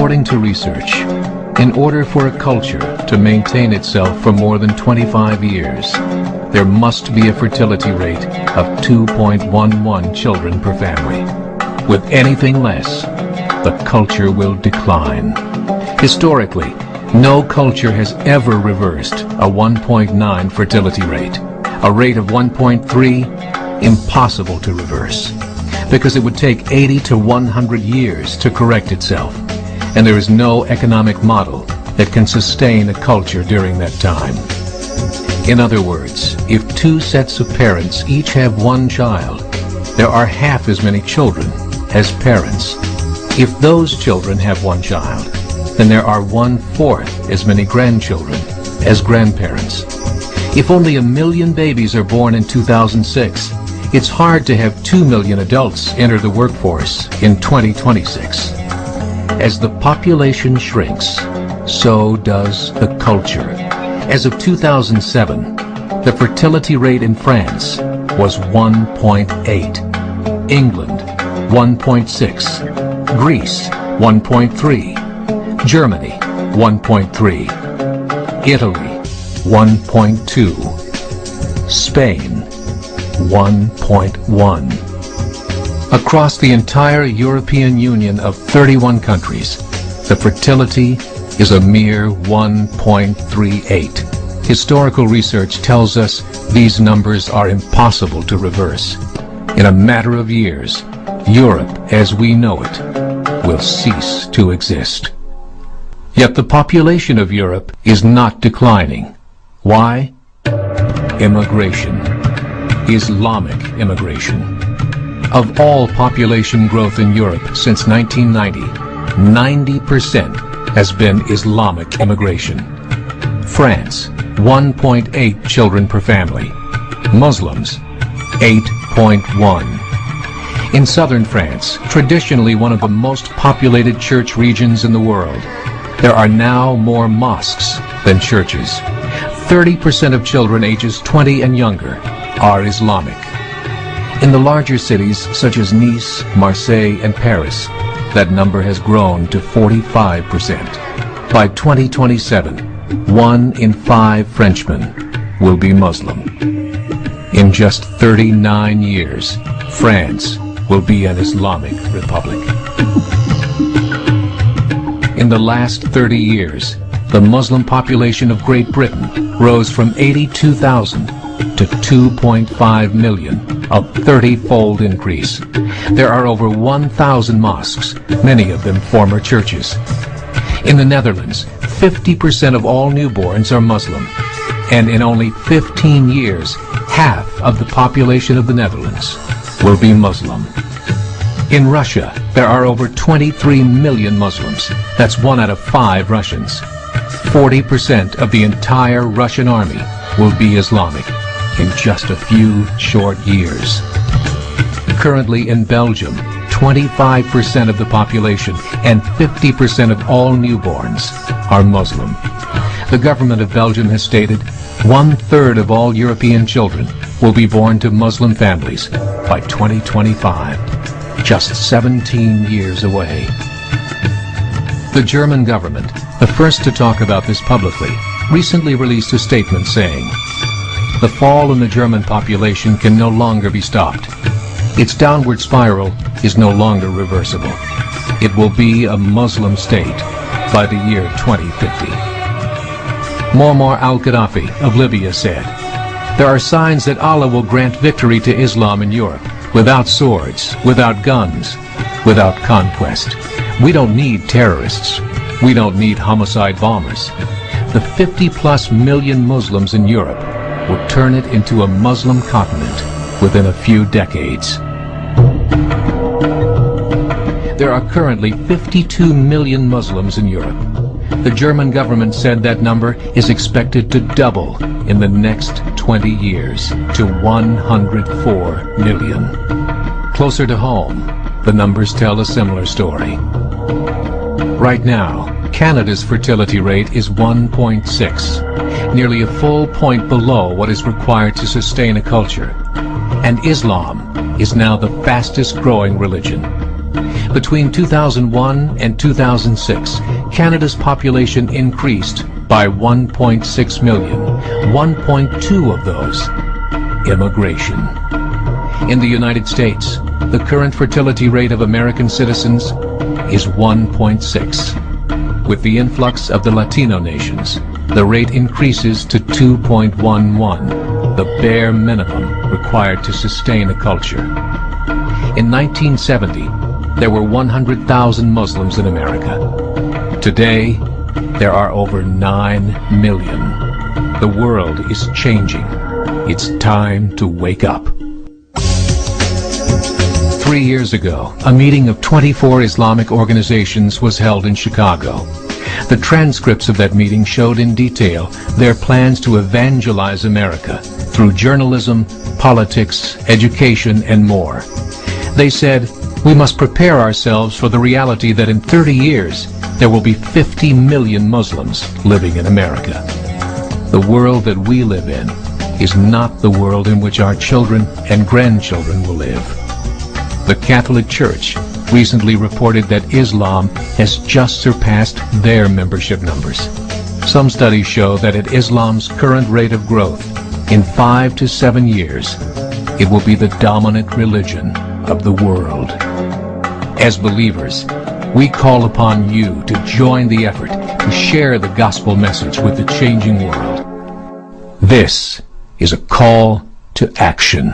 According to research, in order for a culture to maintain itself for more than 25 years, there must be a fertility rate of 2.11 children per family. With anything less, the culture will decline. Historically, no culture has ever reversed a 1.9 fertility rate. A rate of 1.3, impossible to reverse, because it would take 80 to 100 years to correct itself, and there is no economic model that can sustain a culture during that time. In other words, if two sets of parents each have one child, there are half as many children as parents. If those children have one child, then there are 1/4 as many grandchildren as grandparents. If only 1 million babies are born in 2006, it's hard to have 2 million adults enter the workforce in 2026. As the population shrinks, so does the culture. As of 2007, the fertility rate in France was 1.8, England 1.6, Greece 1.3, Germany 1.3, Italy 1.2, Spain 1.1. Across the entire European Union of 31 countries, the fertility is a mere 1.38. Historical research tells us these numbers are impossible to reverse. In a matter of years, Europe as we know it will cease to exist. Yet the population of Europe is not declining. Why? Immigration. Islamic immigration. Of all population growth in Europe since 1990, 90% has been Islamic immigration. France, 1.8 children per family. Muslims, 8.1. In southern France, traditionally one of the most populated church regions in the world, there are now more mosques than churches. 30% of children ages 20 and younger are Islamic. In the larger cities such as Nice, Marseille, and Paris, that number has grown to 45%. By 2027, 1 in 5 Frenchmen will be Muslim. In just 39 years, France will be an Islamic republic. In the last 30 years, the Muslim population of Great Britain rose from 82,000 to 2.5 million, a 30-fold increase. There are over 1,000 mosques, many of them former churches. In the Netherlands, 50% of all newborns are Muslim, and in only 15 years, half of the population of the Netherlands will be Muslim. In Russia, there are over 23 million Muslims. That's 1 out of 5 Russians. 40% of the entire Russian army will be Islamic in just a few short years. Currently in Belgium, 25% of the population and 50% of all newborns are Muslim. The government of Belgium has stated 1/3 of all European children will be born to Muslim families by 2025, just 17 years away. The German government, the first to talk about this publicly, recently released a statement saying, "The fall in the German population can no longer be stopped. Its downward spiral is no longer reversible. It will be a Muslim state by the year 2050. Muammar al-Gaddafi of Libya said, "There are signs that Allah will grant victory to Islam in Europe, without swords, without guns, without conquest. We don't need terrorists. We don't need homicide bombers. The 50+ million Muslims in Europe will turn it into a Muslim continent within a few decades." There are currently 52 million Muslims in Europe. The German government said that number is expected to double in the next 20 years to 104 million. Closer to home, the numbers tell a similar story. Right now, Canada's fertility rate is 1.6, nearly a full point below what is required to sustain a culture. And Islam is now the fastest growing religion. Between 2001 and 2006, Canada's population increased by 1.6 million, 1.2 of those immigration. In the United States, the current fertility rate of American citizens is 1.6. With the influx of the Latino nations, the rate increases to 2.11, the bare minimum required to sustain a culture. In 1970, there were 100,000 Muslims in America. Today, there are over 9 million. The world is changing. It's time to wake up. 3 years ago, a meeting of 24 Islamic organizations was held in Chicago. The transcripts of that meeting showed in detail their plans to evangelize America through journalism, politics, education, and more. They said, we must prepare ourselves for the reality that in 30 years, there will be 50 million Muslims living in America. The world that we live in is not the world in which our children and grandchildren will live. The Catholic Church recently reported that Islam has just surpassed their membership numbers. Some studies show that at Islam's current rate of growth, in 5 to 7 years, it will be the dominant religion of the world. As believers, we call upon you to join the effort to share the gospel message with the changing world. This is a call to action.